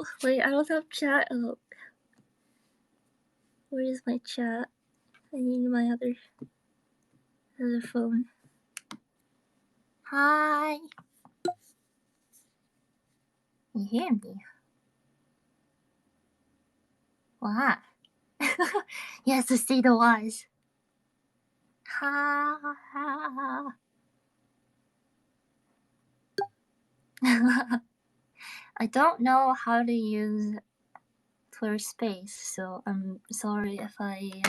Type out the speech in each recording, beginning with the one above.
Oh, wait, I don't have chat. Oh, where is my chat? I need my other phone. Hi. You hear me? What? Yes, to see the eyes. Ha. I don't know how to use space, so I'm sorry if I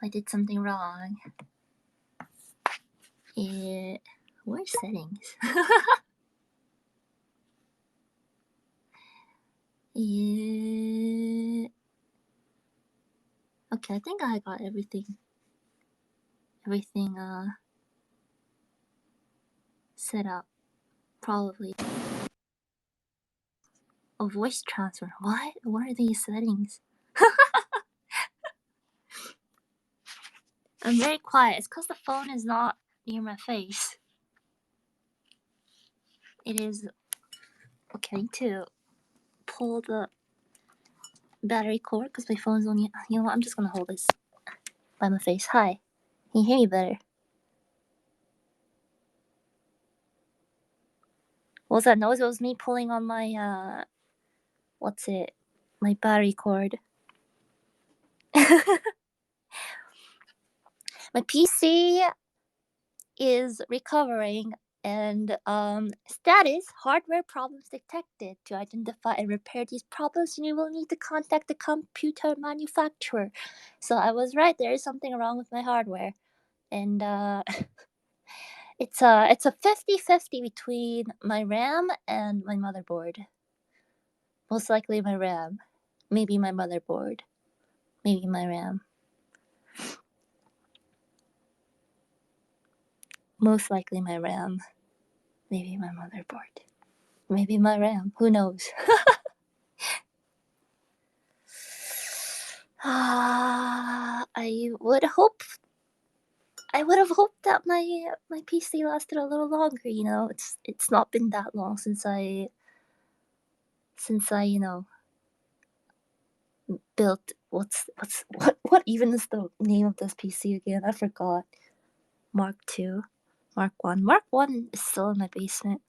did something wrong. Where's settings? Okay, I think I got everything set up. Probably. A voice transfer. What? What are these settings? I'm very quiet. It's because the phone is not near my face. It is okay to pull the battery cord because my phone's only. You know what? I'm just gonna hold this by my face. Hi. Can you hear me better? What was that noise? It was me pulling on my my battery cord. My PC is recovering, and status: hardware problems detected. To identify and repair these problems, you will need to contact the computer manufacturer. So I was right. There is something wrong with my hardware, and it's a 50-50 between my RAM and my motherboard. Most likely my RAM, maybe my motherboard, maybe my RAM. Most likely my RAM, maybe my motherboard, maybe my RAM. Who knows? I would have hoped that my PC lasted a little longer. You know, it's not been that long since I built what even is the name of this PC again? I forgot. Mark II, Mark 1. Mark 1 is still in my basement.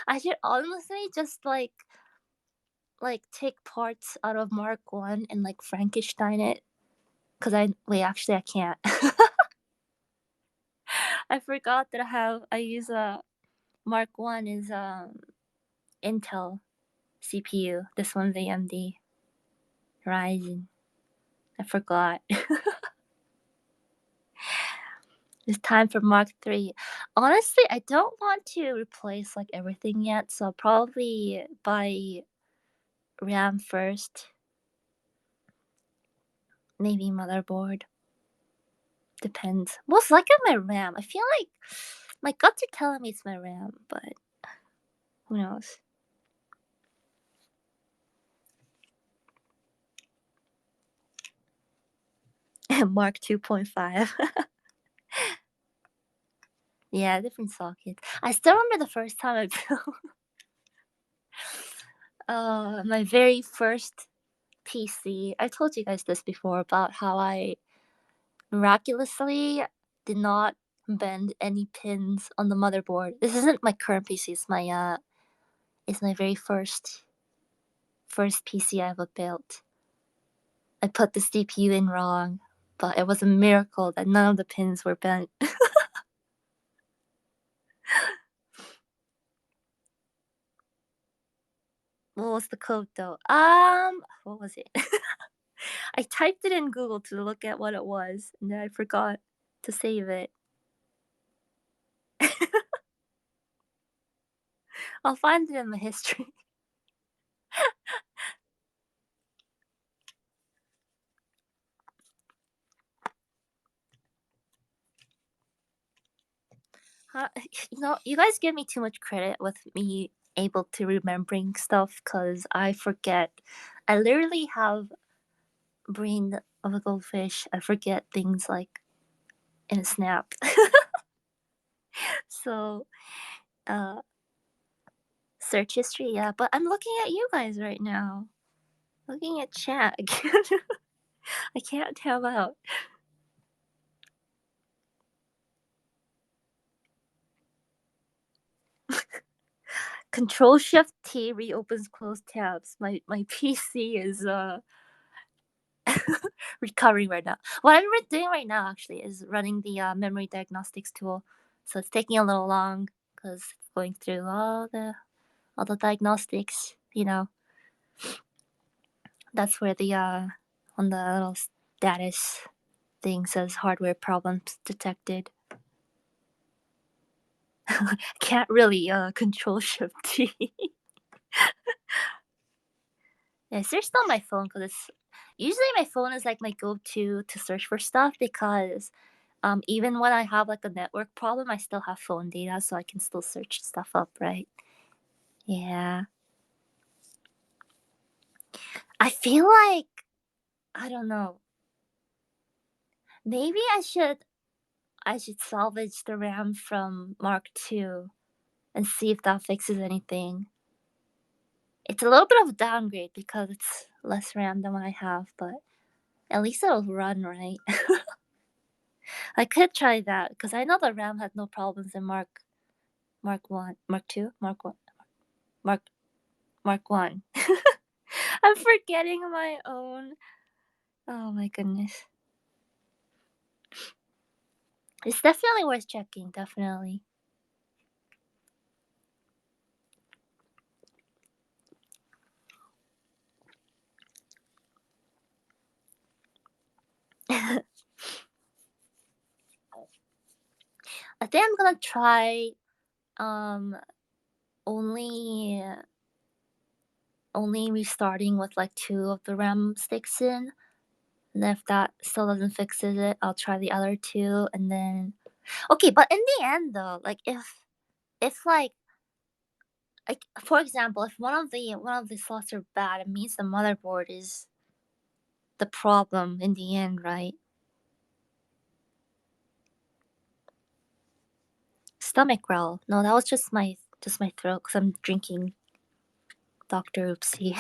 I should honestly just like take parts out of Mark 1 and like Frankenstein it. Cause actually I can't. I forgot that I use a Mark 1 is Intel CPU. This one's AMD Ryzen. I forgot. It's time for Mark 3. Honestly, I don't want to replace like everything yet, so I'll probably buy RAM first. Maybe motherboard. Depends. Most likely my RAM. I feel like my guts are telling me it's my RAM, but who knows? Mark 2.5. Yeah, different sockets. I still remember the first time I built my very first PC. I told you guys this before about how I miraculously did not bend any pins on the motherboard. This isn't my current PC. It's my very first PC I ever built. I put the CPU in wrong, but it was a miracle that none of the pins were bent. What was the code though? What was it? I typed it in Google to look at what it was, and then I forgot to save it. I'll find it in my history. You guys give me too much credit with me able to remembering stuff because I forget. I literally have brain of a goldfish. I forget things like in a snap. So Search history, yeah, but I'm looking at you guys right now. Looking at chat. I can't tell out. Control Shift T reopens closed tabs. My PC is recovering right now. What I'm doing right now actually is running the memory diagnostics tool, so it's taking a little long because it's going through all the diagnostics. You know, that's where the on the little status thing says hardware problems detected. Can't really control Shift T. Yeah, I searched on my phone because it's usually my phone is like my go-to to search for stuff because even when I have like a network problem, I still have phone data, so I can still search stuff up, right? Yeah. I feel like I don't know. Maybe I should salvage the RAM from Mark II and see if that fixes anything. It's a little bit of a downgrade because it's less RAM than what I have, but at least it'll run, right? I could try that because I know the RAM had no problems in Mark 1, Mark 2, Mark 1, Mark Mark 1. I'm forgetting my own. Oh my goodness. It's definitely worth checking, definitely. I think I'm gonna try um only only restarting with like 2 of the RAM sticks in. And if that still doesn't fixes it, I'll try the other 2 and then okay, but in the end though, like if like for example, if one of the slots are bad, it means the motherboard is the problem in the end, right? Stomach growl. No, that was just my throat because I'm drinking Dr. Oopsie.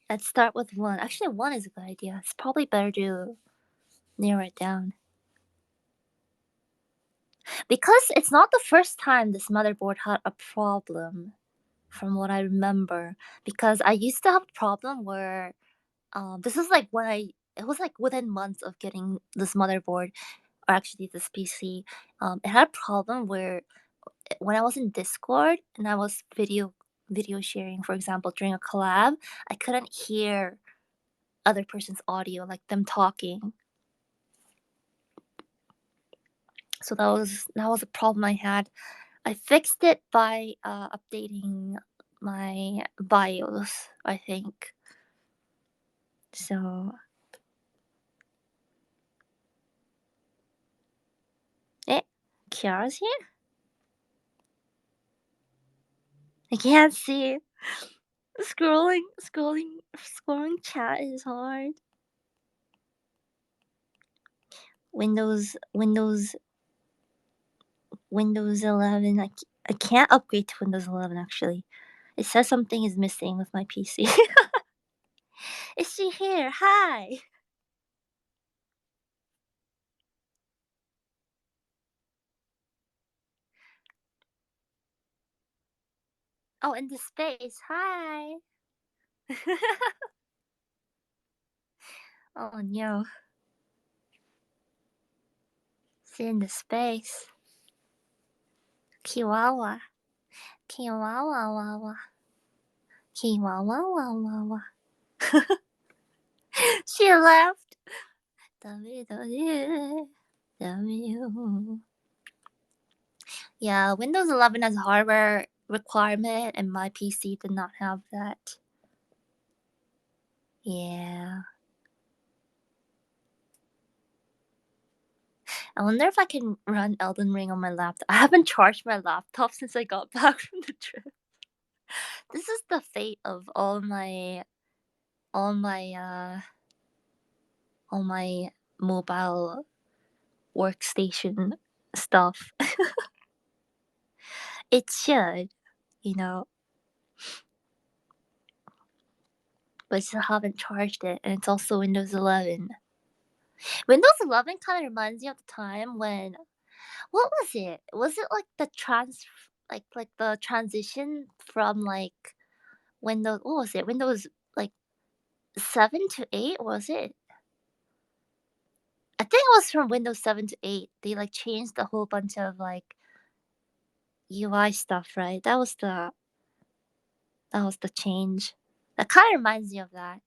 Let's start with 1. Actually, 1 is a good idea. It's probably better to narrow it down. Because it's not the first time this motherboard had a problem, from what I remember. Because I used to have a problem where this is like when it was like within months of getting this motherboard, or actually this PC. It had a problem where when I was in Discord and I was video sharing, for example, during a collab, I couldn't hear other person's audio, like them talking. So that was a problem I had. I fixed it by updating my BIOS, I think. So, eh, Kiara's here? I can't see. Scrolling chat is hard. Windows 11. I can't upgrade to Windows 11 actually. It says something is missing with my PC. Is she here? Hi. Oh, in the space. Hi. Oh no. She in the space. Kiwawa. Kiwawa wawa. Kiwawa wawa. She left. W. Yeah, Windows 11 has a hardware requirement, and my PC did not have that. Yeah. I wonder if I can run Elden Ring on my laptop. I haven't charged my laptop since I got back from the trip. This is the fate of all my all my mobile workstation stuff. It should, you know, but I still haven't charged it, and it's also Windows 11. Windows 11 kind of reminds me of the time when what was it? Was it like the like the transition from like Windows what was it? Windows like 7 to 8 was it? I think it was from Windows 7 to 8. They like changed a whole bunch of like UI stuff, right? That was the change. That kind of reminds me of that.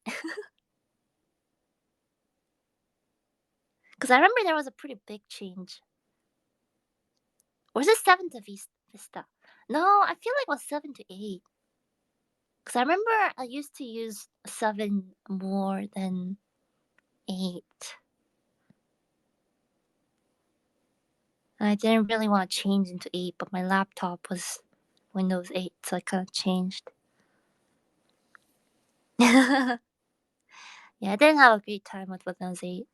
Because I remember there was a pretty big change. Or was it 7 to Vista? No, I feel like it was 7 to 8. Because I remember I used to use 7 more than 8. And I didn't really want to change into 8, but my laptop was Windows 8, so I kind of changed. Yeah, I didn't have a great time with Windows 8.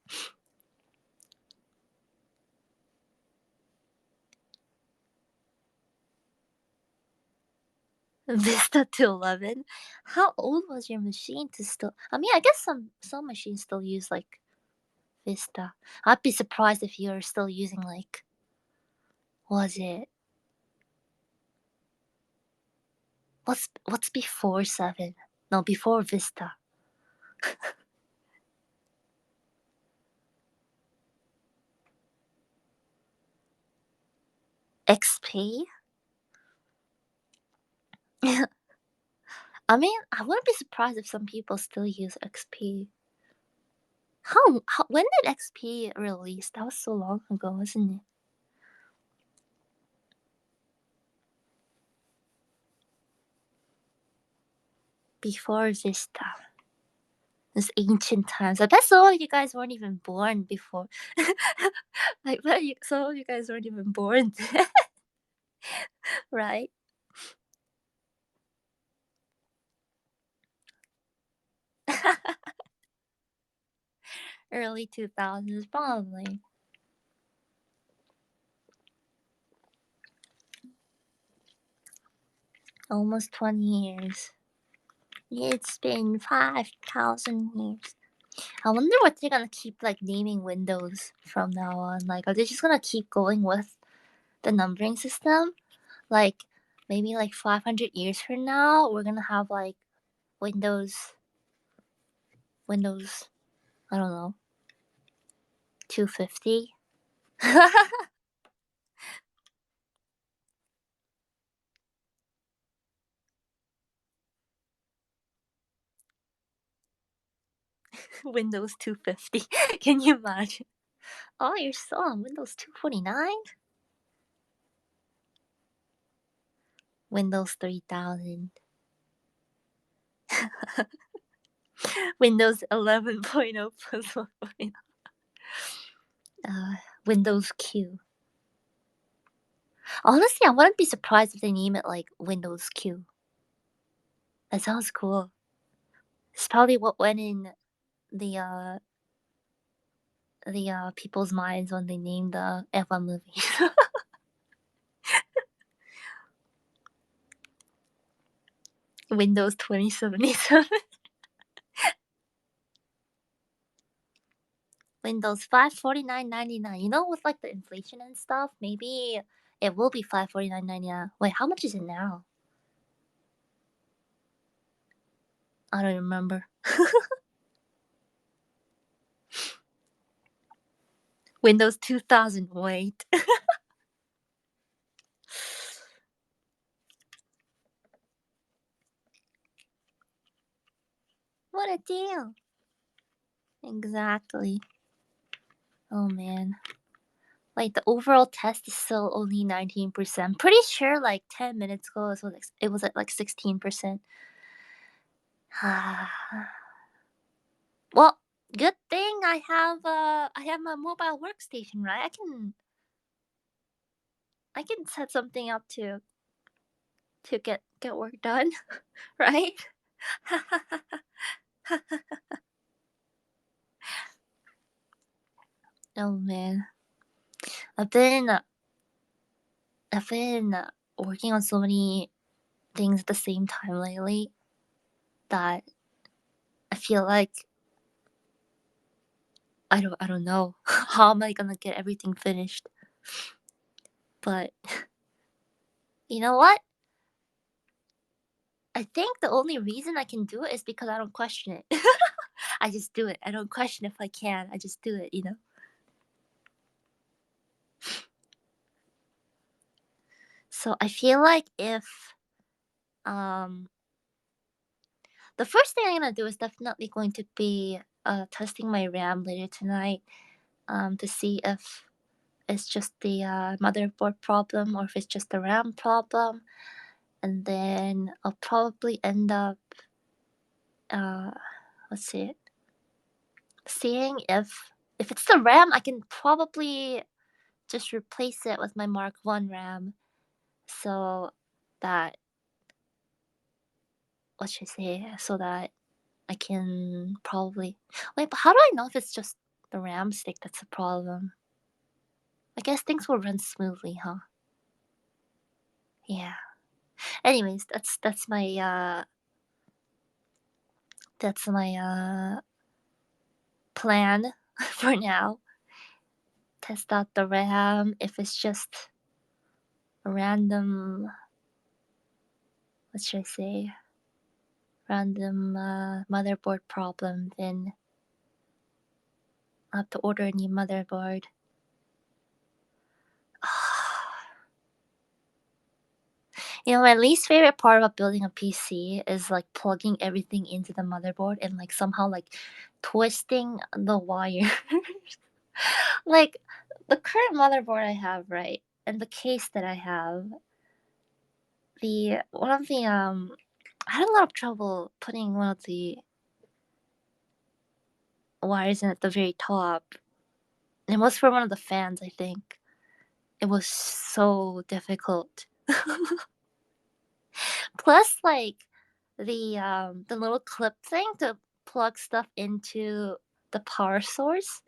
Vista to 11? How old was your machine to still I mean, I guess some machines still use, like, Vista. I'd be surprised if you're still using, like was it what's before 7? No, before Vista. XP? I mean, I wouldn't be surprised if some people still use XP. How when did XP release? That was so long ago, wasn't it? Before Vista. It's ancient times. I bet some of you guys weren't even born before. I bet some of you guys weren't even born, right? Early 2000s, probably. Almost 20 years. It's been 5,000 years. I wonder what they're gonna keep like naming Windows from now on. Like, are they just gonna keep going with the numbering system? Like, maybe like 500 years from now, we're gonna have like Windows, Windows, I don't know, 250? Windows 250. Can you imagine? Oh, you're still on Windows 249? Windows 3000. Windows 11.0 plus 1.0. Windows Q. Honestly, I wouldn't be surprised if they name it like Windows Q. That sounds cool. It's probably what went in the people's minds when they named the F1 movie. Windows 2077. Windows 549.99. You know, with like the inflation and stuff, maybe it will be 549.99. Wait, how much is it now? I don't remember. Windows 2000. Wait. What a deal. Exactly. Oh man. Like the overall test is still only 19%. Pretty sure like 10 minutes ago it was at like 16%. Well, good thing I have my mobile workstation, right? I can set something up to get work done, right? Oh man. I've been I've been working on so many things at the same time lately that I feel like I don't know how am I gonna get everything finished. But you know what? I think the only reason I can do it is because I don't question it. I just do it. I don't question if I can. I just do it, you know? So I feel like if um the first thing I'm gonna do is definitely going to be testing my RAM later tonight to see if it's just the motherboard problem or if it's just the RAM problem. And then I'll probably end up uh let's see, seeing if it's the RAM, I can probably just replace it with my Mark 1 RAM so that what should I say? So that I can probably wait, but how do I know if it's just the RAM stick that's the problem? I guess things will run smoothly, huh? Yeah. Anyways, that's my plan for now. Test out the RAM. If it's just a random, what should I say? Random motherboard problem, then I'll have to order a new motherboard. You know, my least favorite part about building a PC is like plugging everything into the motherboard and like somehow like twisting the wire. Like the current motherboard I have, right? And the case that I have, the one of the I had a lot of trouble putting one of the wires in at the very top. It was for one of the fans, I think. It was so difficult. Plus, like the little clip thing to plug stuff into the power source.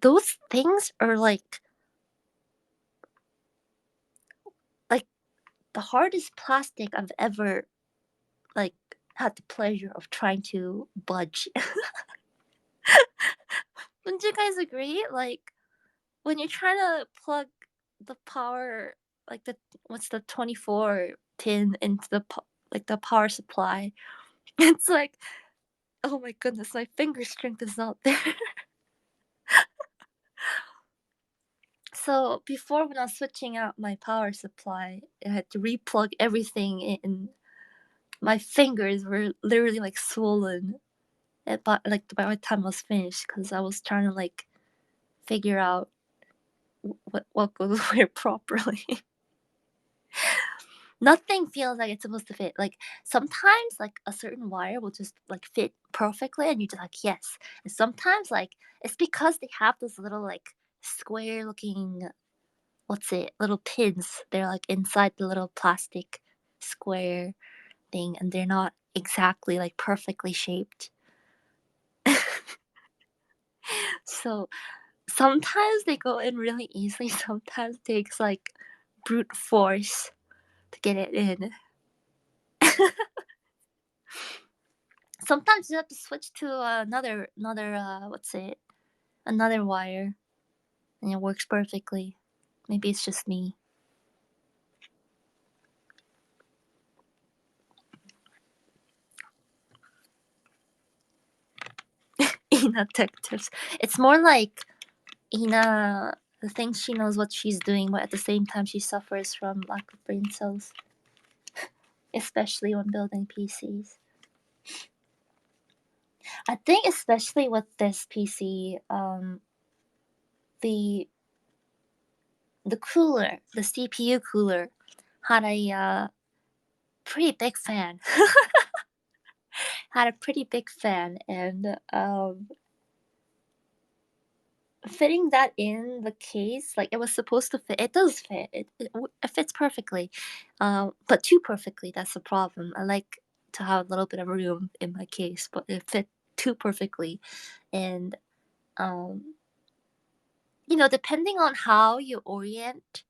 Those things are like the hardest plastic I've ever like had the pleasure of trying to budge. Wouldn't you guys agree? Like when you're trying to plug the power, like the what's the 24 pin into like the power supply, it's like, oh my goodness, my finger strength is not there. So before when I was switching out my power supply, I had to replug everything in. My fingers were literally like swollen like by the time I was finished because I was trying to like figure out what goes where properly. Nothing feels like it's supposed to fit. Like sometimes like a certain wire will just like fit perfectly and you're just like yes. And sometimes like it's because they have those little like square looking what's it, little pins. They're like inside the little plastic square thing and they're not exactly like perfectly shaped. So sometimes they go in really easily, sometimes it takes like brute force to get it in. Sometimes you have to switch to another what's it, another wire and it works perfectly. Maybe it's just me. Ina tech tips. It's more like Ina thinks she knows what she's doing, but at the same time she suffers from lack of brain cells, especially when building PCs. I think especially with this PC, the cooler, the CPU cooler, had a pretty big fan. Had a pretty big fan, and fitting that in the case, like it was supposed to fit. It does fit. It fits perfectly, but too perfectly. That's the problem. I like to have a little bit of room in my case, but it fit too perfectly, and um, depending on how you orient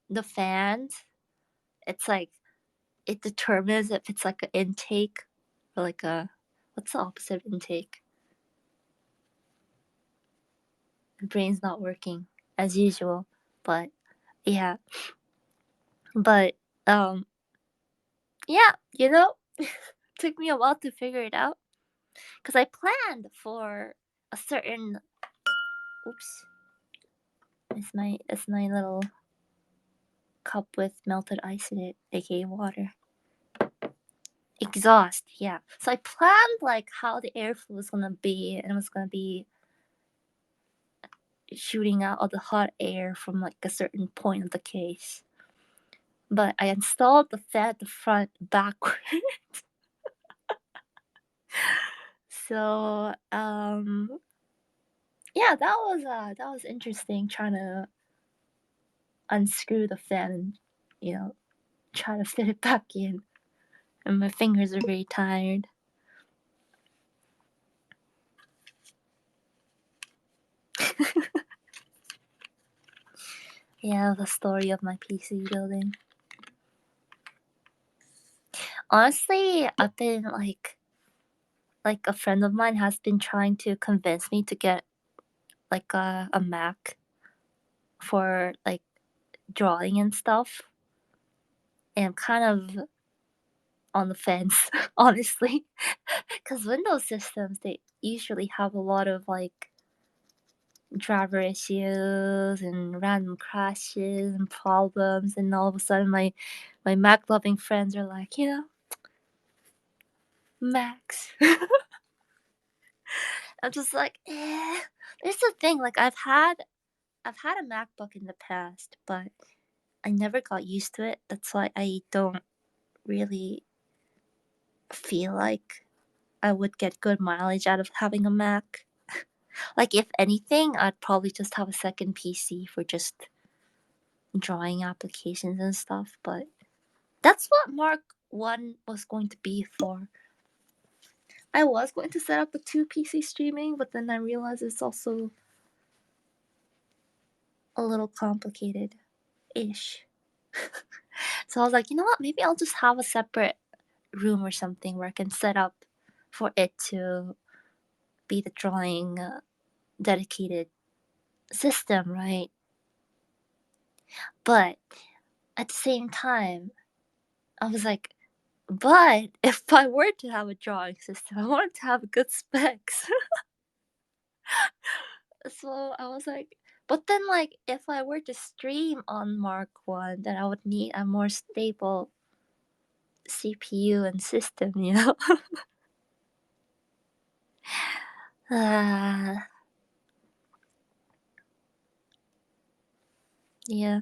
the fans, it's like it determines if it's like an intake or like a what's the opposite of intake? The brain's not working as usual, but yeah. But yeah, took me a while to figure it out because I planned for a certain. Oops, it's my little cup with melted ice in it, aka water. Exhaust, yeah. So I planned like how the airflow was gonna be, and it was gonna be shooting out all the hot air from like a certain point of the case. But I installed the fan at the front backward. So yeah, that was interesting trying to unscrew the fan and try to fit it back in. And my fingers are very tired. Yeah, the story of my PC building. Honestly, I've been like a friend of mine has been trying to convince me to get like a Mac for like drawing and stuff. And I'm kind of on the fence, honestly, because Windows systems they usually have a lot of like driver issues and random crashes and problems, and all of a sudden my Mac loving friends are like, Macs. I'm just like, eh. There's the thing, like I've had a MacBook in the past, but I never got used to it. That's why I don't really feel like I would get good mileage out of having a Mac. Like if anything, I'd probably just have a second PC for just drawing applications and stuff, but that's what Mark 1 was going to be for. I was going to set up a 2 PC streaming, but then I realized it's also a little complicated ish. So I was like, you know what? Maybe I'll just have a separate room or something where I can set up for it to be the drawing dedicated system, right? But at the same time, I was like, but if I were to have a drawing system, I wanted to have good specs. So I was like, but then like if I were to stream on Mark 1, then I would need a more stable CPU and system. uh, yeah.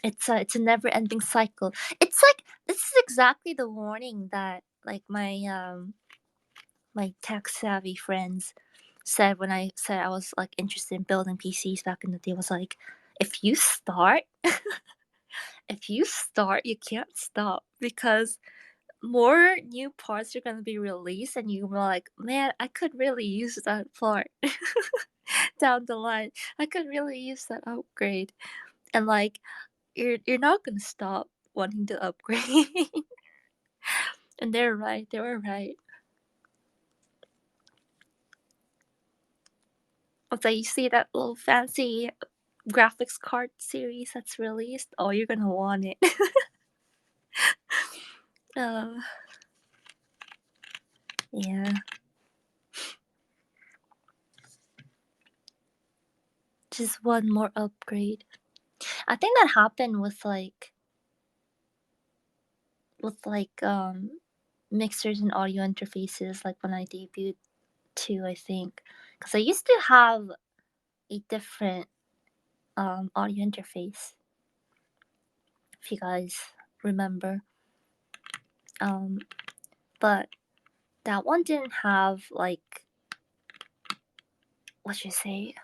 It's a never ending cycle. It's like this is exactly the warning that like my tech savvy friends said when I said I was like interested in building PCs back in the day. Was like, if you start, you can't stop because more new parts are gonna be released, and you're like, man, I could really use that part down the line. I could really use that upgrade, and like you're not gonna stop wanting to upgrade. And they're right. They were right. It's like you see that little fancy graphics card series that's released. Oh, you're gonna want it. uh, yeah. Just one more upgrade. I think that happened with mixers and audio interfaces like when I debuted too, I think. Because I used to have a different audio interface, if you guys remember. Um but that one didn't have like what should I say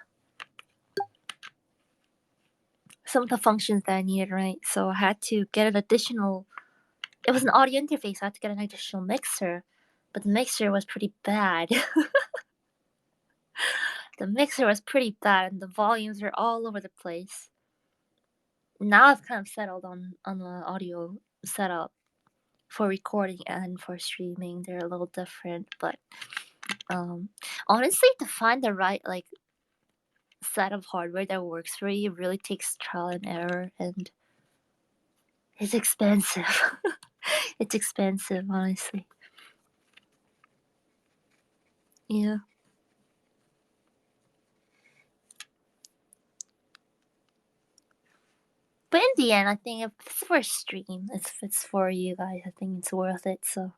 some of the functions that I needed, right? So I had to get an additional it was an audio interface. I had to get an additional mixer, but the mixer was pretty bad. The mixer was pretty bad, and the volumes were all over the place. Now I've kind of settled on the audio setup for recording and for streaming. They're a little different, but honestly, to find the right like set of hardware that works for you really takes trial and error, and it's expensive. It's expensive, honestly. Yeah. But in the end, I think if it's for a stream, if it's for you guys, I think it's worth it. So.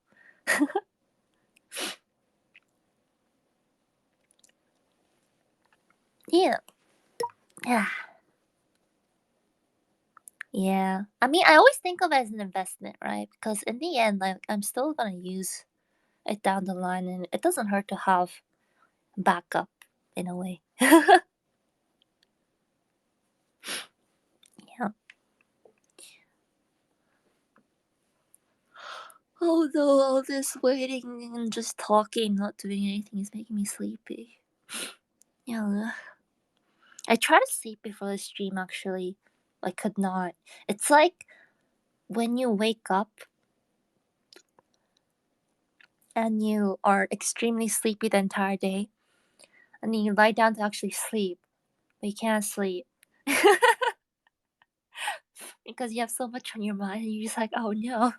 Yeah. Yeah. Yeah. I mean, I always think of it as an investment, right? Because in the end, like, I'm still gonna use it down the line, and it doesn't hurt to have backup in a way. Yeah. Although all this waiting and just talking, not doing anything, is making me sleepy. Yeah. I tried to sleep before the stream, actually. I could not. It's like when you wake up and you are extremely sleepy the entire day, and then you lie down to actually sleep, but you can't sleep. Because you have so much on your mind, and you're just like, oh no.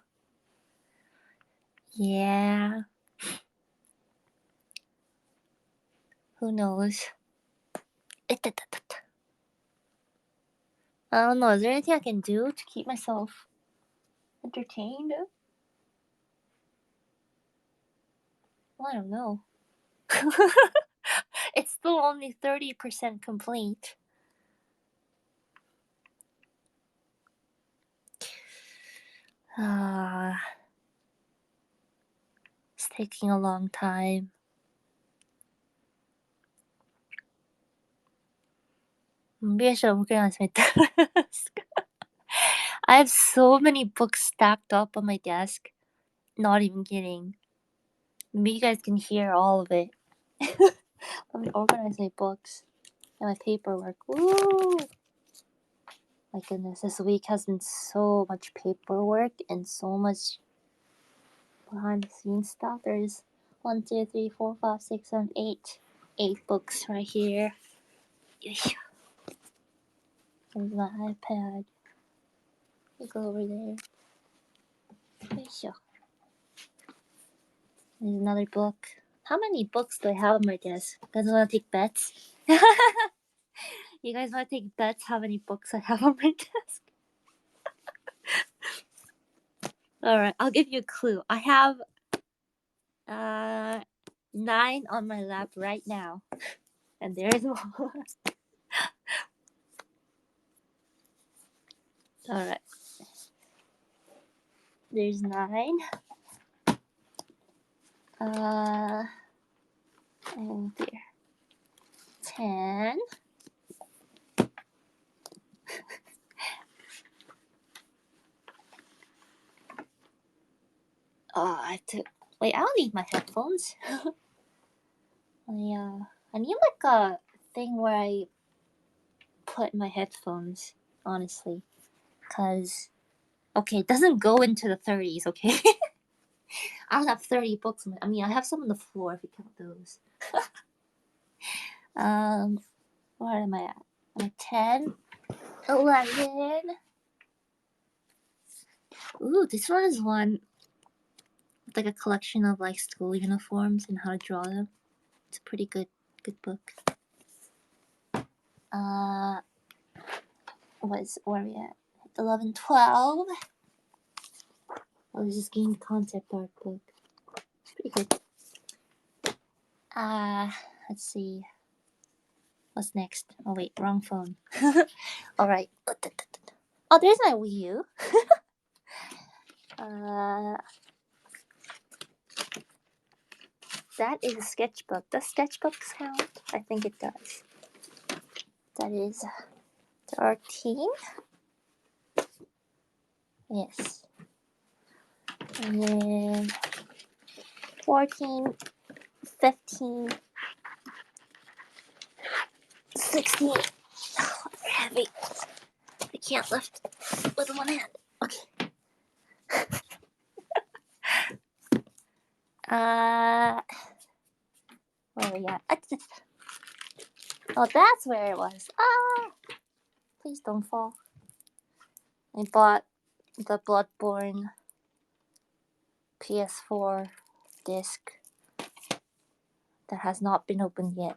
Yeah. Who knows? I don't know. Is there anything I can do to keep myself entertained? Well, I don't know. It's still only 30% complete. It's taking a long time. Maybe I should organize my desk. I have so many books stacked up on my desk. Not even kidding. Maybe you guys can hear all of it. Let me organize my books and my paperwork. Woo! My goodness, this week has been so much paperwork and so much behind the scenes stuff. There's 1, 2, 3, 4, 5, 6, 7, 8. 8 books right here. There's my iPad. We go over there. There's another book. How many books do I have on my desk? You guys want to take bets? You guys want to take bets how many books I have on my desk? Alright, I'll give you a clue. I have 9 on my lap right now. And there's one. Alright. There's 9. Oh dear. 10. I have to wait. I don't need my headphones. I need like a thing where I put my headphones. Honestly, cause okay, it doesn't go into the 30s. Okay, I don't have 30 books. I mean, I have some on the floor if you count those. Where am I at? I'm at 10, 11. Ooh, this one is one with like a collection of like school uniforms and how to draw them. It's a pretty good book. Where are we at? 11, 12. Oh, this is game concept art book. It's pretty good. Let's see. What's next? Oh wait, wrong phone. Alright. Oh, there's my Wii U. That is a sketchbook. Does sketchbooks count? I think it does. That is 13. Yes. And then 14, 15, 16. Oh, they're heavy. I can't lift with one hand. Okay. Where are we at? Oh, that's where it was. Ah! Please don't fall. I bought the Bloodborne PS4 disc that has not been opened yet.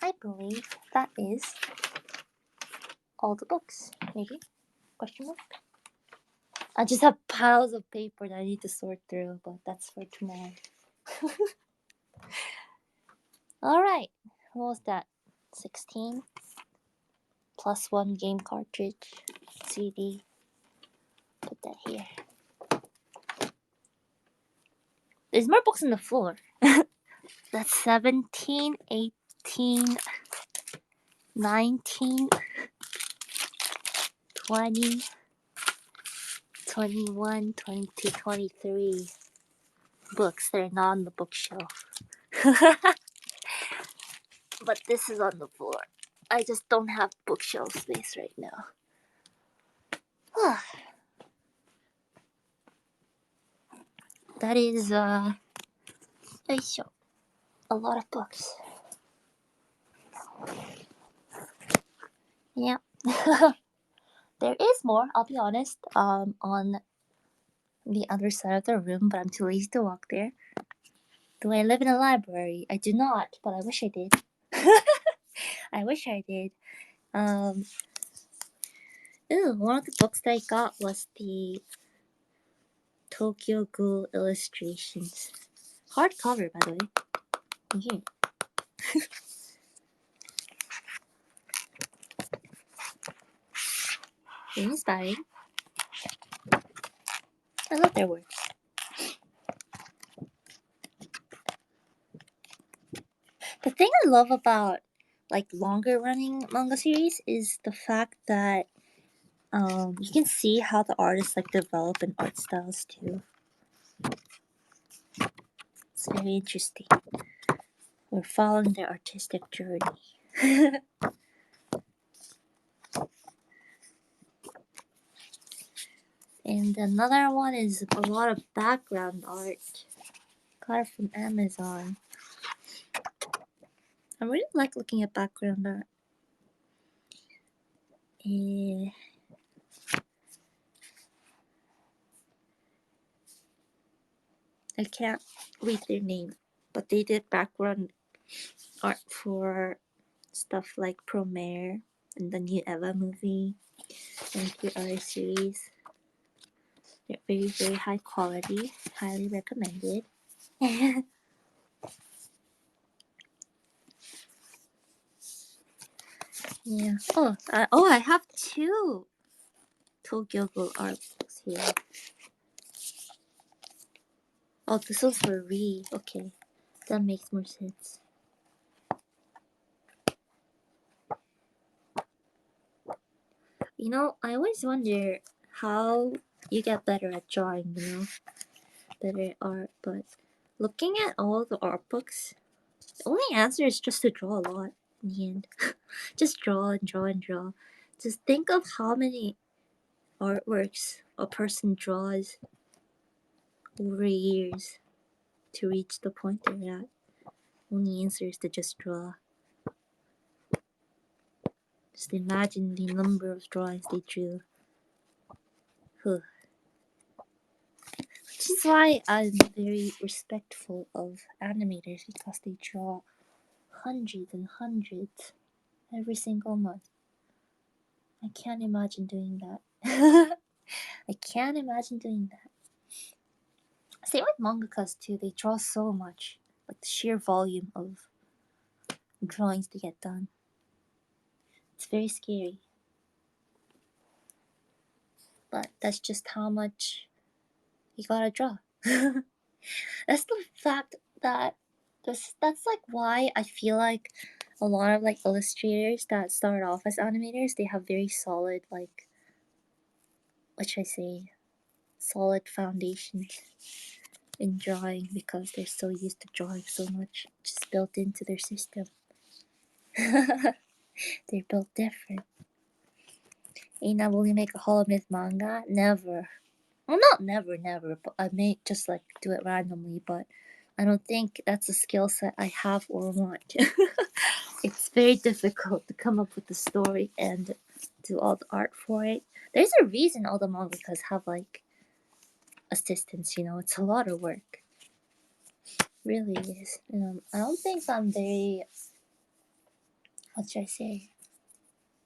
I believe that is all the books. Maybe? Question mark? I just have piles of paper that I need to sort through, but that's for tomorrow. Alright. What was that? 16 plus 1 game cartridge, CD. Put that here. There's more books on the floor. That's 17, 18, 19, 20, 21, 22, 23 books that are not on the bookshelf. But this is on the floor. I just don't have bookshelf space right now. That is a lot of books. Yeah. There is more, I'll be honest, on the other side of the room, but I'm too lazy to walk there. Do I live in a library? I do not, but I wish I did. I wish I did. One of the books that I got was the Tokyo Ghoul illustrations. Hardcover, by the way. Here. Very inspiring. I love their work. The thing I love about like longer running manga series is the fact that you can see how the artists like develop in art styles too. It's very interesting. We're following their artistic journey. And another one is a lot of background art. Got it from Amazon. I really like looking at background art. I can't read their name, but they did background art for stuff like Promare and the new Eva movie and the other series. They're very, very high quality. Highly recommended. Yeah. I have 2 Tokyo Ghoul art books here. Oh, this was for Re. Okay, that makes more sense. You know, I always wonder how you get better at drawing, better at art, but looking at all the art books, the only answer is just to draw a lot in the end. Just draw and draw and draw. Just think of how many artworks a person draws over years to reach the point they're at. Only answer is to just draw. Just imagine the number of drawings they drew. Which is why I'm very respectful of animators, because they draw hundreds and hundreds every single month. I can't imagine doing that. I can't imagine doing that. Same with mangakas too. They draw so much. Like the sheer volume of drawings they get done. It's very scary. But that's just how much you gotta draw. That's the fact that that's like why I feel like a lot of like illustrators that start off as animators, they have very solid like what should I say, solid foundations in drawing because they're so used to drawing so much, just built into their system. They're built different. Ina, will you make a Hollow Myth manga? Never. Well, not never, but I may just like do it randomly, but I don't think that's a skill set I have or want. It's very difficult to come up with the story and do all the art for it. There's a reason all the mangakas have like assistants, it's a lot of work. Really is. I don't think I'm very, what should I say,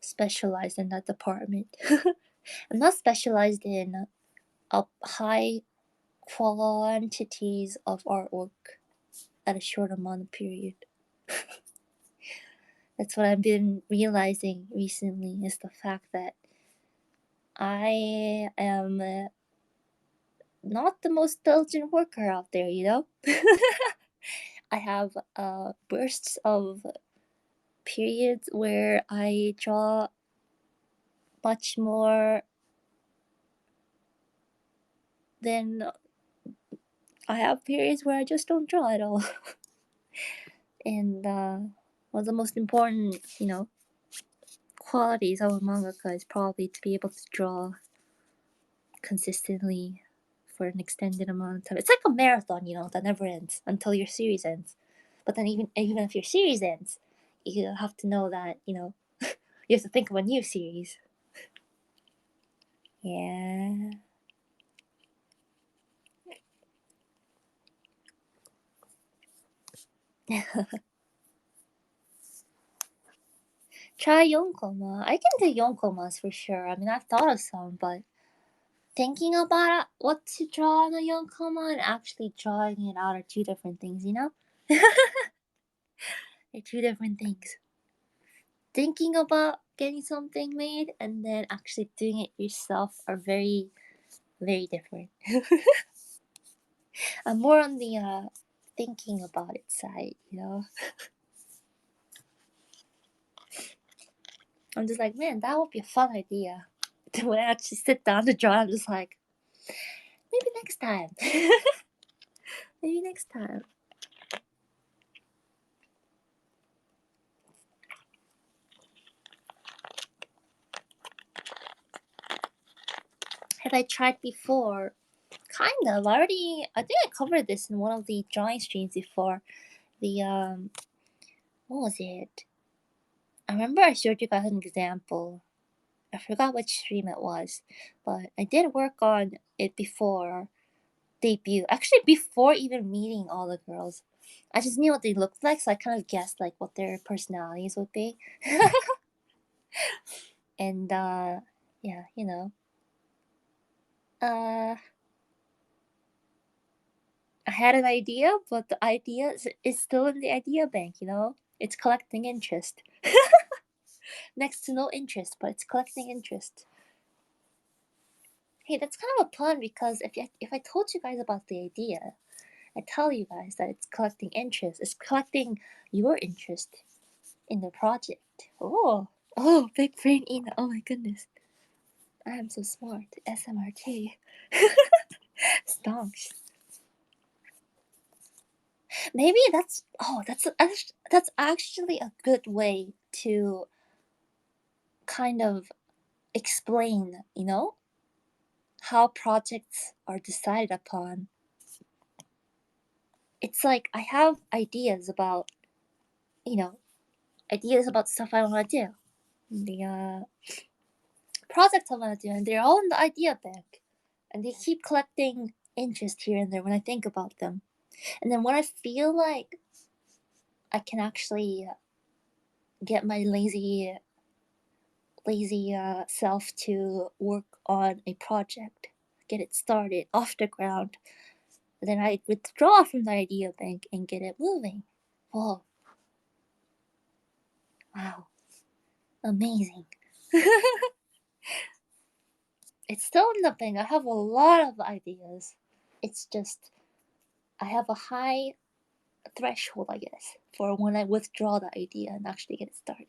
specialized in that department. I'm not specialized in high quantities of artwork at a short amount of period. That's what I've been realizing recently is the fact that I am not the most diligent worker out there, I have bursts of periods where I draw much more than I have periods where I just don't draw at all. And one of the most important, qualities of a mangaka is probably to be able to draw consistently for an extended amount of time. It's like a marathon, that never ends until your series ends. But then even if your series ends, you have to know that, you have to think of a new series. Yeah. Try yonkoma. I can do yonkomas for sure. I mean, I've thought of some, but thinking about what to draw on a yonkoma and actually drawing it out are two different things, They're two different things. Thinking about getting something made and then actually doing it yourself are very, very different. I'm more on the thinking about it side, I'm just like, man, that would be a fun idea. Then when I actually sit down to draw, I'm just like, maybe next time. Maybe next time. Have I tried before? Kind of. I think I covered this in one of the drawing streams before. What was it? I remember I showed you guys an example. I forgot which stream it was, but I did work on it before debut. Actually, before even meeting all the girls. I just knew what they looked like, so I kind of guessed like what their personalities would be. And yeah, I had an idea, but the idea is still in the idea bank, It's collecting interest. Next to no interest, but it's collecting interest. Hey, that's kind of a pun because if I told you guys about the idea, I tell you guys that it's collecting interest. It's collecting your interest in the project. Oh, big brain Ina. Oh my goodness. I am so smart. SMRT. Stonks. Maybe that's actually a good way to kind of explain, how projects are decided upon. It's like I have ideas about, stuff I want to do. The projects I want to do, and they're all in the idea bank. And they keep collecting interest here and there when I think about them. And then when I feel like I can actually get my lazy self to work on a project, get it started off the ground, then I withdraw from the idea bank and get it moving. Whoa. Wow. Amazing. It's still in the bank. I have a lot of ideas. It's just I have a high threshold, I guess, for when I withdraw the idea and actually get it started.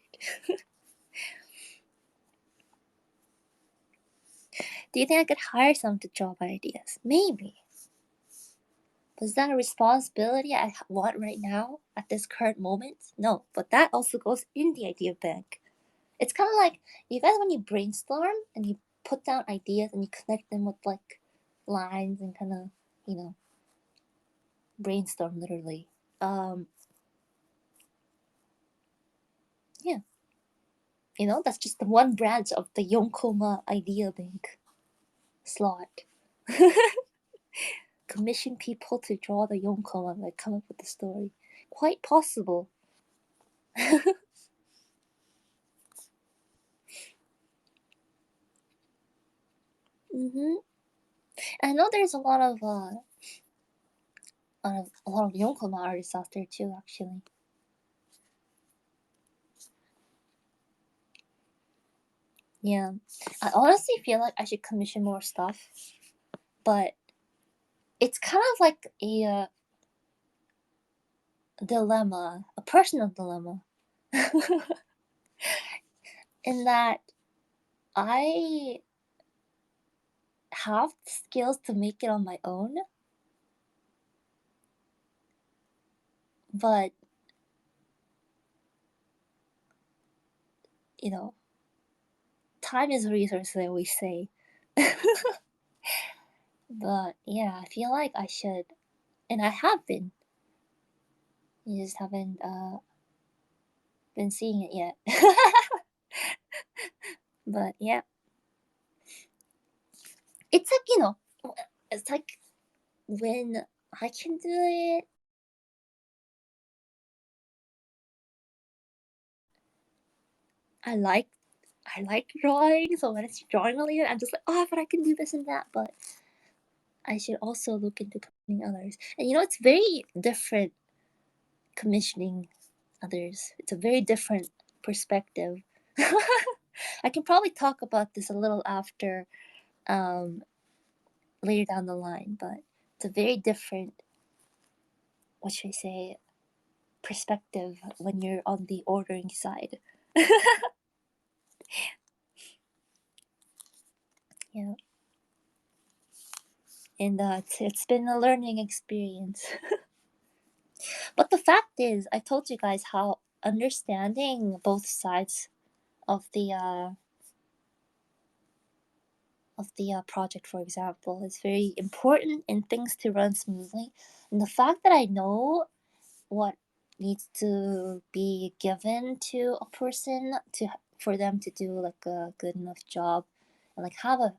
Do you think I could hire someone to draw my ideas? Maybe. But is that a responsibility I want right now at this current moment? No, but that also goes in the idea bank. It's kind of like you guys when you brainstorm and you put down ideas and you connect them with like lines and kind of, you know, brainstorm literally. Yeah. You know, that's just the one branch of the Yonkoma idea bank slot. Commission people to draw the Yonkoma and like come up with the story. Quite possible. Mm-hmm. I know there's a lot of Yonkoma artists out there too, actually. Yeah, I honestly feel like I should commission more stuff, but it's kind of like a dilemma, a personal dilemma, in that I have the skills to make it on my own, but you know, time is a resource, I always say. But yeah, I feel like I should, and I have been. You just haven't been seeing it yet. But yeah, it's like it's like when I can do it. I like I like drawing, so when it's drawing related, I'm just like, oh, but I can do this and that. But I should also look into commissioning others. And it's very different commissioning others. It's a very different perspective. I can probably talk about this a little after, um, later down the line, but it's a very different, what should I say, perspective when you're on the ordering side. Yeah, and it's been a learning experience. But the fact is, I told you guys how understanding both sides of the project, for example, is very important in things to run smoothly. And the fact that I know what needs to be given to a person for them to do like a good enough job and like have a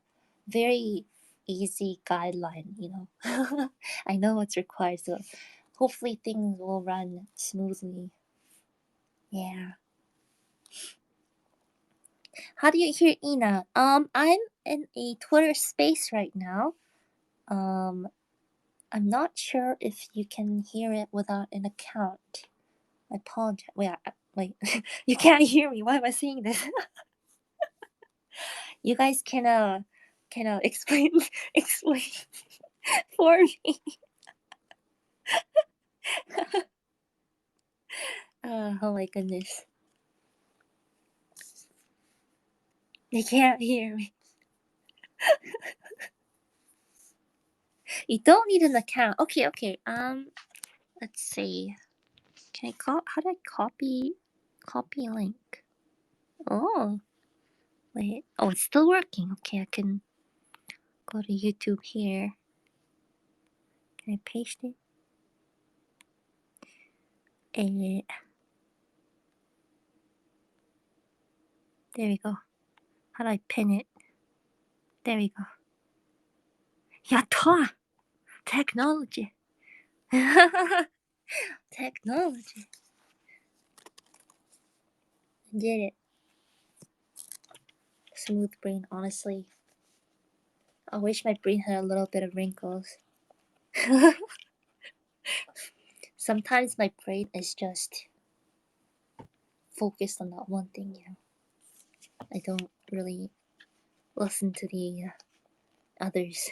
very easy guideline. I know what's required, so hopefully things will run smoothly. Yeah. How do you hear Ina? I'm in a Twitter space right now. Um, I'm not sure if you can hear it without an account. I apologize. Wait, you can't hear me. Why am I saying this? You guys can explain explain for me. Oh my goodness, you can't hear me. You don't need an account. Okay, okay. Let's see. Can I How do I copy link? Oh, wait. Oh, it's still working. Okay, I can go to YouTube here. Can I paste it? There we go. How do I pin it? There we go. Yatta! Technology. Technology. Did it. Smooth brain, honestly. I wish my brain had a little bit of wrinkles. Sometimes my brain is just focused on that one thing. I don't really listen to the others,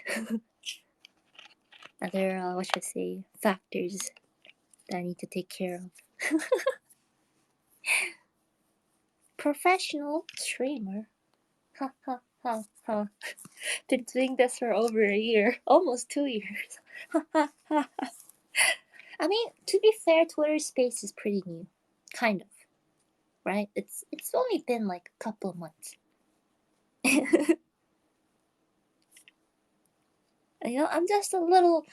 other, what should I say, factors that I need to take care of. Professional streamer. Haha. Huh. Been doing this for over a year, almost 2 years. I mean, to be fair, Twitter Space is pretty new, kind of, right? It's only been like a couple of months. I'm just a little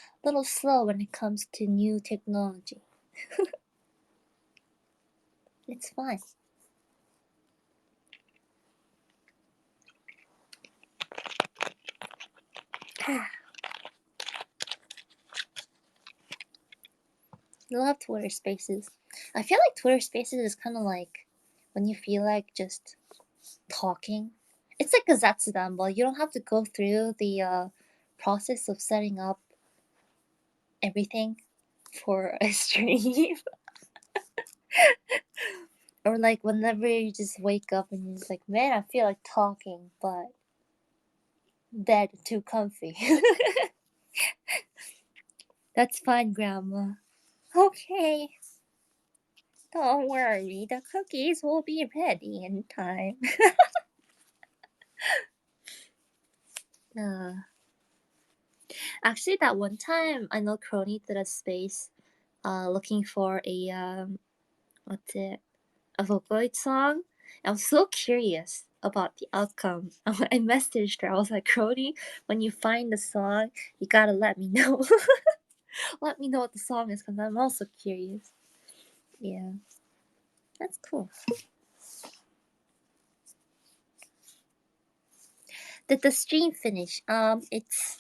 slow when it comes to new technology. It's fine. I love Twitter Spaces. I feel like Twitter Spaces is kind of like when you feel like just talking. It's like a Zatsudan, but you don't have to go through the process of setting up everything for a stream. Or like whenever you just wake up and you're just like, man, I feel like talking, but bed too comfy. That's fine, Grandma. Okay, don't worry, the cookies will be ready in time. uh, Actually, that one time I know Crony did a space looking for a what's it, a Vocaloid song. I was so curious about the outcome. I messaged her. I was like, Crony, when you find the song, you gotta let me know. Let me know what the song is, because I'm also curious. Yeah, that's cool. Did the stream finish? It's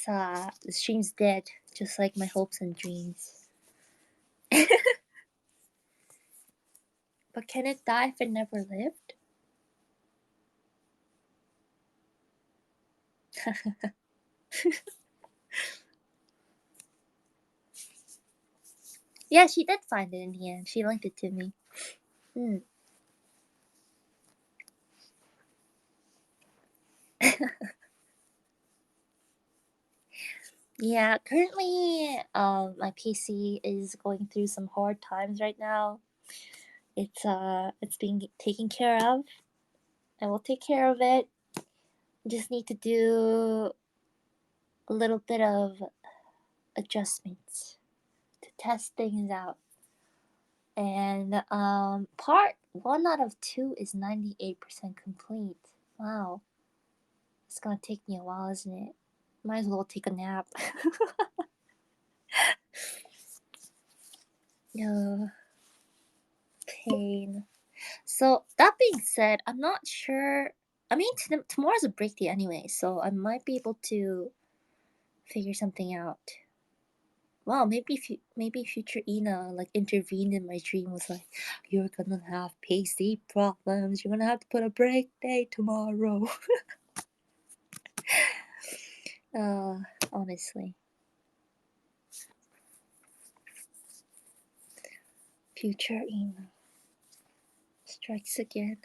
the stream's dead, just like my hopes and dreams. But can it die if it never lived? Yeah, she did find it in the end. She linked it to me. Hmm. Yeah, currently, my PC is going through some hard times right now. It's being taken care of. I will take care of it. Just need to do a little bit of adjustments to test things out. And part 1 out of 2 is 98% complete. Wow, it's gonna take me a while, isn't it? Might as well take a nap. No pain. So that being said, I'm not sure. I mean, tomorrow's a break day anyway, so I might be able to figure something out. Wow, maybe future Ina like intervened in my dream, was like, you're gonna have PC problems. You're gonna have to put a break day tomorrow. uh, Honestly, future Ina strikes again.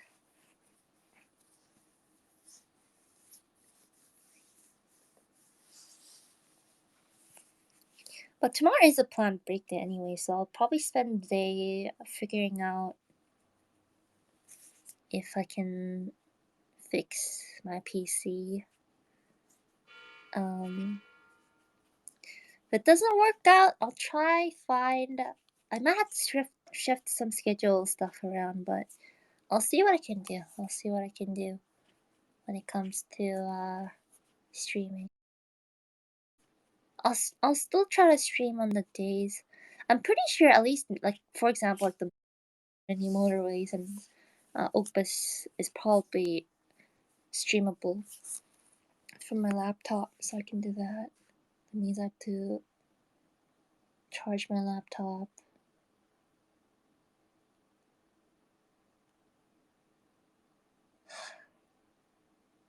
But tomorrow is a planned break day anyway, so I'll probably spend the day figuring out if I can fix my PC. If it doesn't work out, I'll try find. I might have to shift some schedule stuff around, but I'll see what I can do. I'll see what I can do when it comes to streaming. I'll still try to stream on the days. I'm pretty sure at least like for example like the many motorways and Opus is probably streamable from my laptop, so I can do that. That means I have to charge my laptop.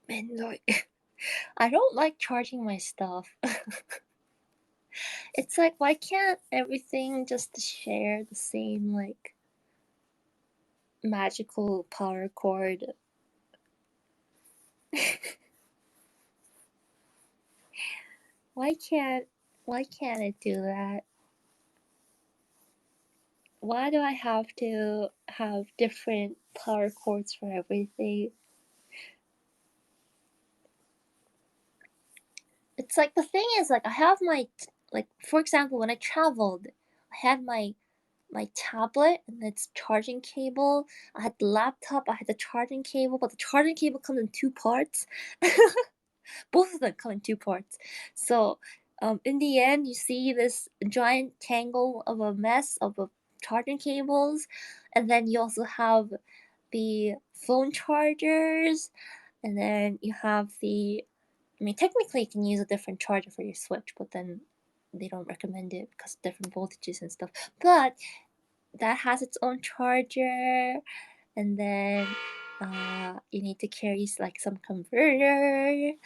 And like, I don't like charging my stuff. It's like, why can't everything just share the same like magical power cord? why can't why can't it do that? Why do I have to have different power cords for everything? it's like the thing is like I have like for example when I traveled, I had my tablet and its charging cable. I had the laptop, I had the charging cable, but the charging cable comes in two parts. Both of them come in two parts. So in the end, you see this giant tangle of a mess of charging cables, and then you also have the phone chargers, and then you have the. I mean, technically, you can use a different charger for your Switch, but then they don't recommend it because of different voltages and stuff. But that has its own charger, and then you need to carry like some converter,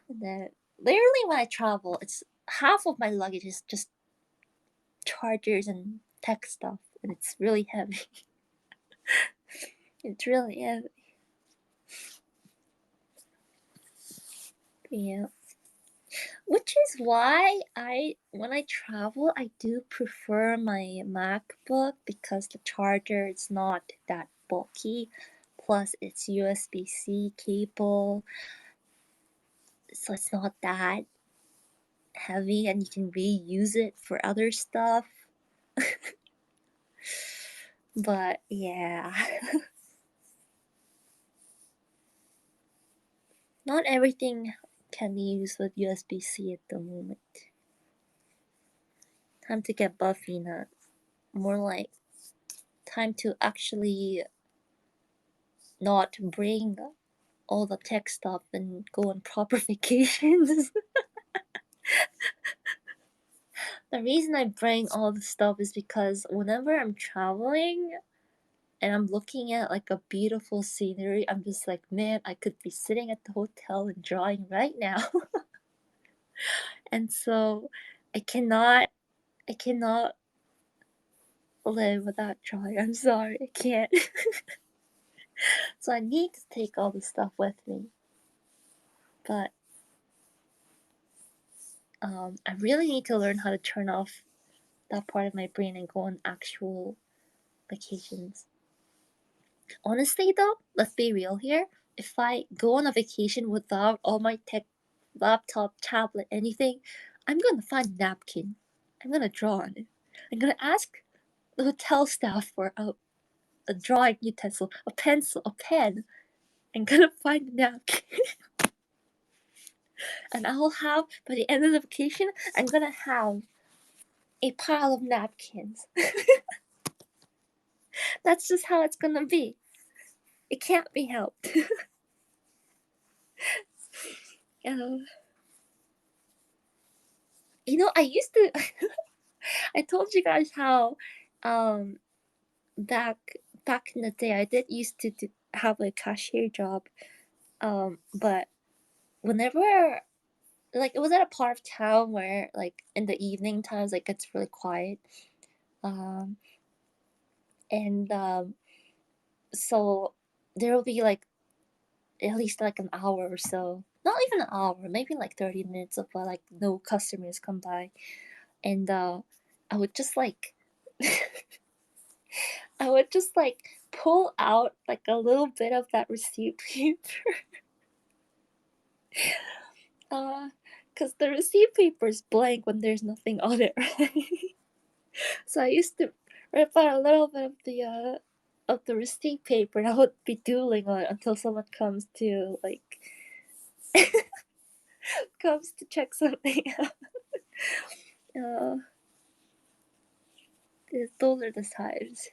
and then literally when I travel, it's half of my luggage is just chargers and tech stuff, and it's really heavy. It's really heavy. Yeah. Which is why when I travel, I do prefer my MacBook because the charger is not that bulky. Plus, it's USB-C cable, so it's not that heavy, and you can reuse it for other stuff. But yeah, not everything can be used with USB-C at the moment. Time to get Buffy now. More like time to actually not bring all the tech stuff and go on proper vacations. The reason I bring all the stuff is because whenever I'm traveling and I'm looking at like a beautiful scenery, I'm just like, man, I could be sitting at the hotel and drawing right now. And so I cannot live without drawing. I'm sorry, I can't. So I need to take all the stuff with me. But I really need to learn how to turn off that part of my brain and go on actual vacations. Honestly though, let's be real here. If I go on a vacation without all my tech, laptop, tablet, anything, I'm gonna find a napkin. I'm gonna draw on it. I'm gonna ask the hotel staff for a drawing utensil, a pencil, a pen. I'm gonna find a napkin. And I'll have, by the end of the vacation, I'm gonna have a pile of napkins. That's just how it's gonna be. It can't be helped. I used to. I told you guys how, back back in the day, I did used to have a cashier job. But whenever, like, it was at a part of town where, like, in the evening times, like, it's really quiet. Um, and so there will be like at least like an hour or so, not even an hour, maybe like 30 minutes of like no customers come by, and I would just like I would just like pull out like a little bit of that receipt paper, because the receipt paper is blank when there's nothing on it, right? So I used to rip out a little bit of the receipt paper, and I would be doodling on it until someone comes to check something out. Uh, those are the times.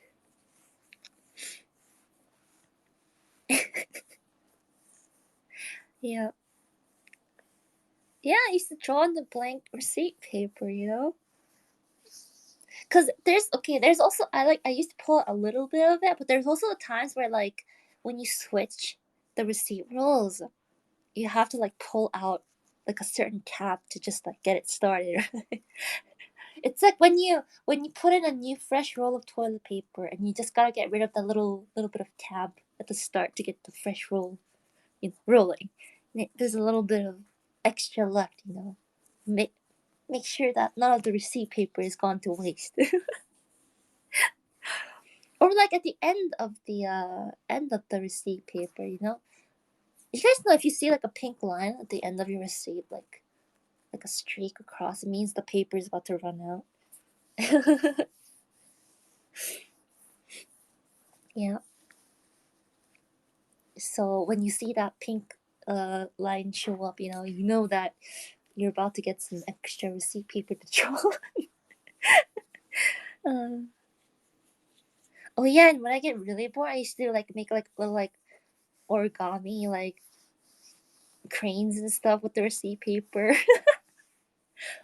Yeah. Yeah, I used to draw on the blank receipt paper, Cause there's also I used to pull out a little bit of it, but there's also times where like when you switch the receipt rolls, you have to like pull out like a certain tab to just like get it started. It's like when you put in a new fresh roll of toilet paper and you just gotta get rid of the little bit of tab at the start to get the fresh roll, rolling. There's a little bit of extra left, Make sure that none of the receipt paper is gone to waste. Or like at the end of the receipt paper, You guys know if you see like a pink line at the end of your receipt, like like a streak across, it means the paper is about to run out. Yeah. So when you see that pink line show up, you know that you're about to get some extra receipt paper to draw. um, oh yeah, and when I get really bored, I used to like make like little like origami like cranes and stuff with the receipt paper.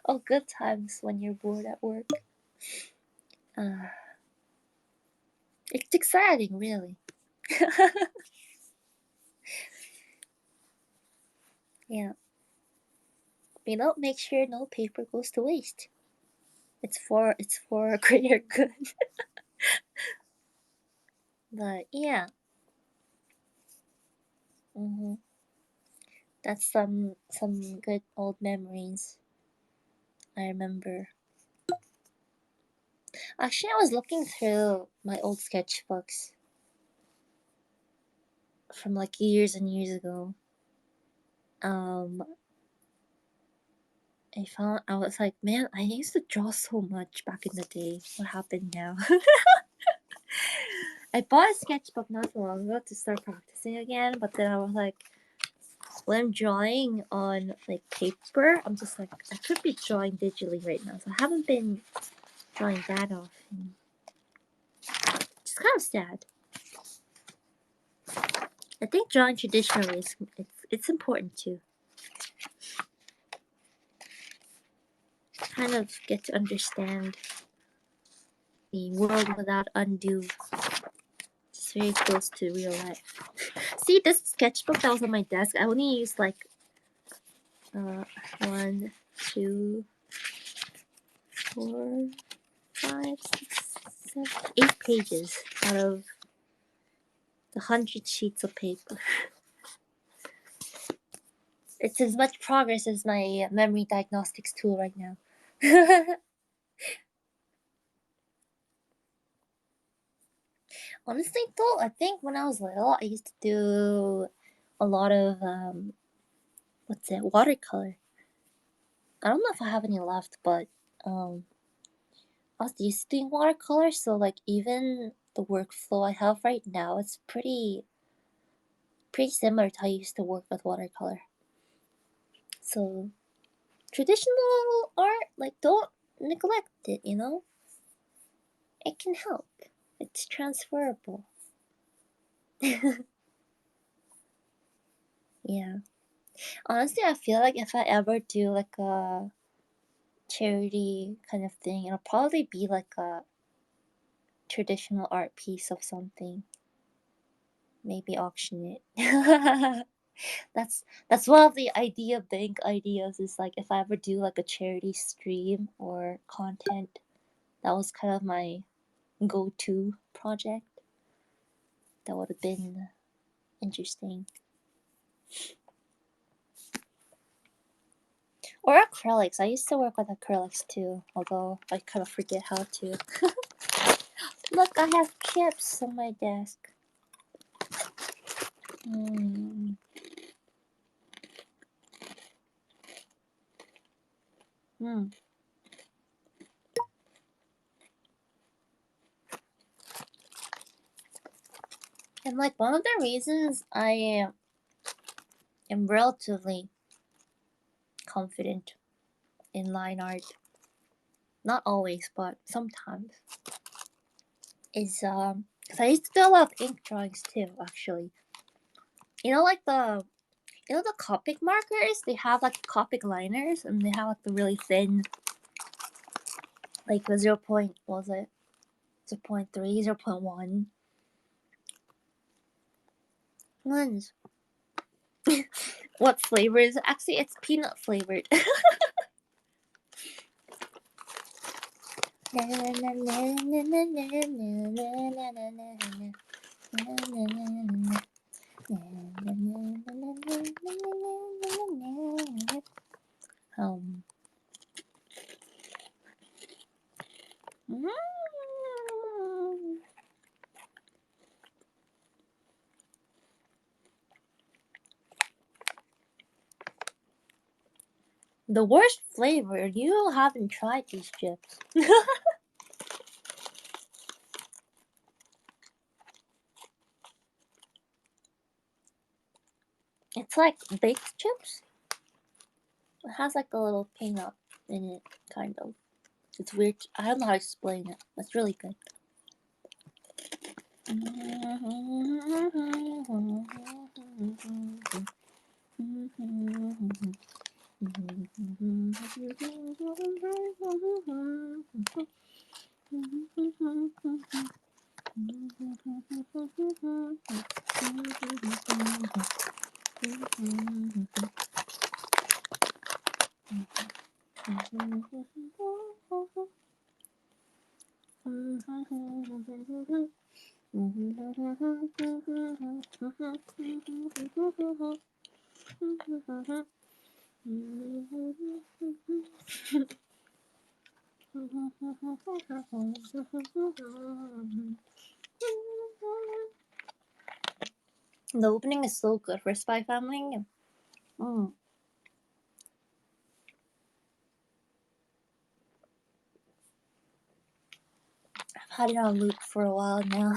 Oh, good times when you're bored at work. Uh, it's exciting, really. Yeah. Make sure no paper goes to waste. It's for greater good. But yeah. hmm That's some good old memories I remember. Actually, I was looking through my old sketchbooks from like years and years ago. Um, I was like, man, I used to draw so much back in the day. What happened now? I bought a sketchbook not too long ago to start practicing again, but then I was like, when I'm drawing on like paper, I'm just like, I could be drawing digitally right now, so I haven't been drawing that often. It's kind of sad. I think drawing traditionally it's important too. Kind of get to understand the world without undue. It's very close to real life. See, this sketchbook that was on my desk, I only used like 1, 2, 4, 5, 6, 7, 8 pages out of the 100 sheets of paper. It's as much progress as my memory diagnostics tool right now. Honestly, though, I think when I was little, I used to do a lot of watercolor. I don't know if I have any left, but I was used to doing watercolor, so like even the workflow I have right now, it's pretty similar to how I used to work with watercolor. So traditional art, like don't neglect it, It can help. It's transferable. Yeah. Honestly, I feel like if I ever do like a charity kind of thing, it'll probably be like a traditional art piece of something. Maybe auction it. that's one of the idea bank ideas is like if I ever do like a charity stream or content, that was kind of my go-to project. That would have been interesting. Or acrylics. I used to work with acrylics too, although I kind of forget how to. Look, I have chips on my desk. Mm. Mm. And like one of the reasons I am relatively confident in line art, not always, but sometimes, is because I used to do a lot of ink drawings too, actually. Like the Copic markers, they have like Copic liners, and they have like the really thin, like the 0. What was it? 0.3, 0.1 ones. What flavor is it? Actually, it's peanut flavored. um, The worst flavor. You haven't tried these chips. It's like baked chips. It has like a little peanut in it, kind of. It's weird. I don't know how to explain it. It's really good. The opening is so good for Spy Family. I've had it on loop for a while now.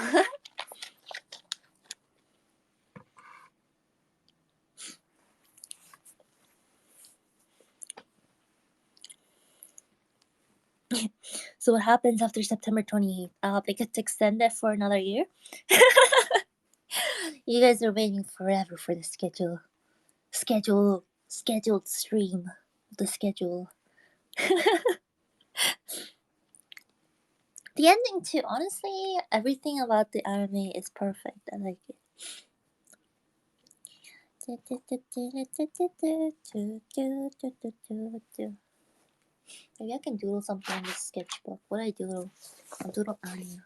So what happens after September 28th? They get to extend it for another year. You guys are waiting forever for the scheduled stream. The schedule. The ending too. Honestly, everything about the anime is perfect. I like it. Maybe I can doodle something in this sketchbook. What I doodle? I'll doodle Anya.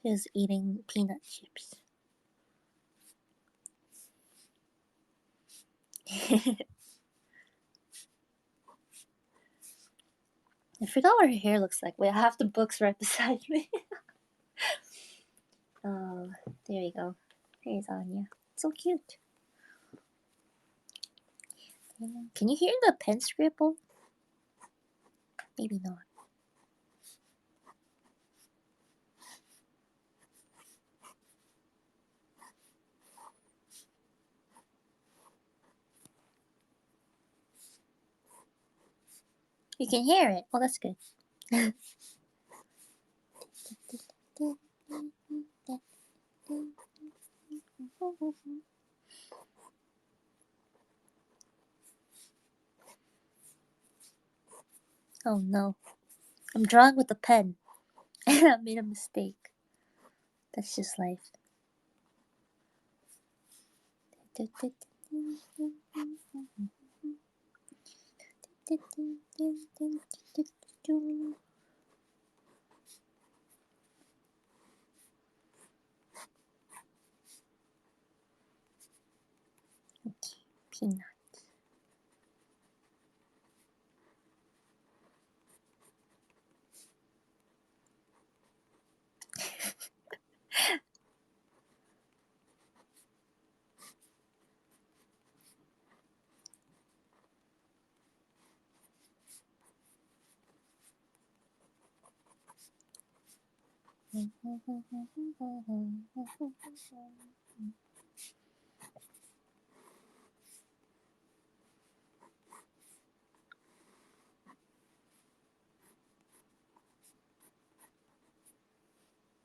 He's eating peanut chips. I forgot what her hair looks like. Wait, I have the books right beside me. Oh, there you go. Here's Anya. So cute. Can you hear the pen scribble? Maybe not. You can hear it. Oh, that's good. Oh no. I'm drawing with a pen. And I made a mistake. That's just life. Okay, peanut.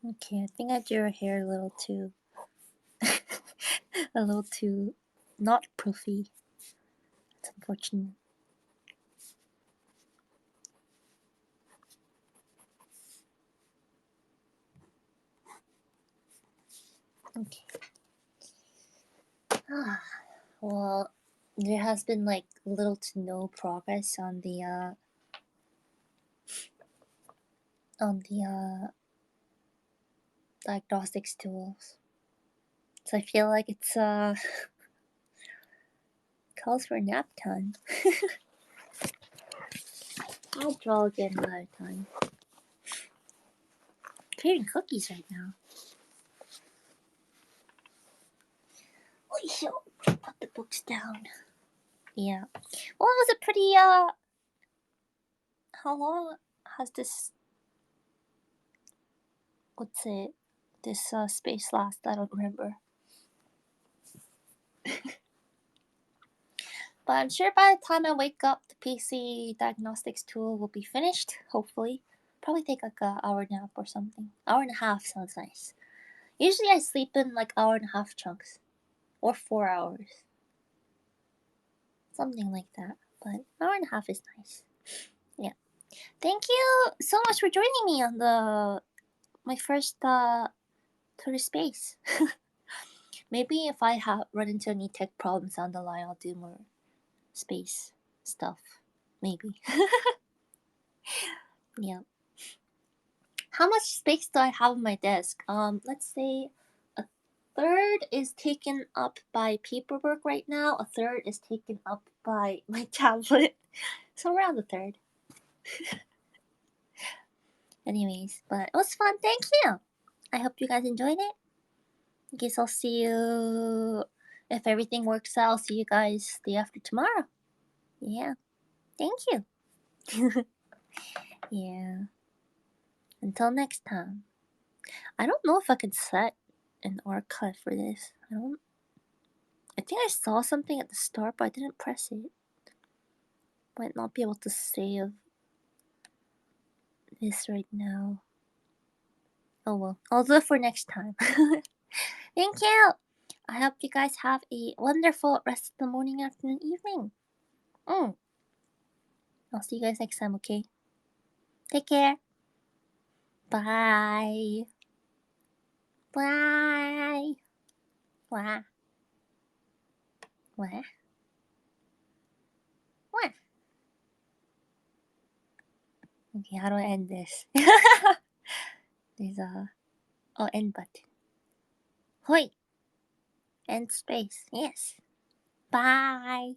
Okay, I think I drew her hair a little too not proofy. It's unfortunate. Okay. Well, there has been like little to no progress on the diagnostics tools. So I feel like it's calls for nap time. I'll draw again another time. Craving cookies right now. Put the books down. Yeah. Well, it was a pretty how long has this this space last? I don't remember. But I'm sure by the time I wake up, the PC diagnostics tool will be finished, hopefully. Probably take like an hour nap or something. Hour and a half sounds nice. Usually I sleep in like hour and a half chunks. Or 4 hours. Something like that. But hour and a half is nice. Yeah. Thank you so much for joining me on my first tour to space. Maybe if I run into any tech problems down the line, I'll do more space stuff. Maybe. Yeah. How much space do I have on my desk? Let's say a third is taken up by paperwork right now. A third is taken up by my tablet. So around a third. Anyways, but it was fun. Thank you. I hope you guys enjoyed it. I guess I'll see you if everything works out. I'll see you guys the after tomorrow. Yeah. Thank you. Yeah. Until next time. I don't know if I can set an archive for this. I think I saw something at the start, but I didn't press it. Might not be able to save this right now. Oh well. I'll do it for next time. Thank you. I hope you guys have a wonderful rest of the morning, afternoon, evening. I'll see you guys next time, okay? Take care. Bye. Bye. What? What? What? Okay, how do I end this? There's a end button. Hoi. End space. Yes. Bye.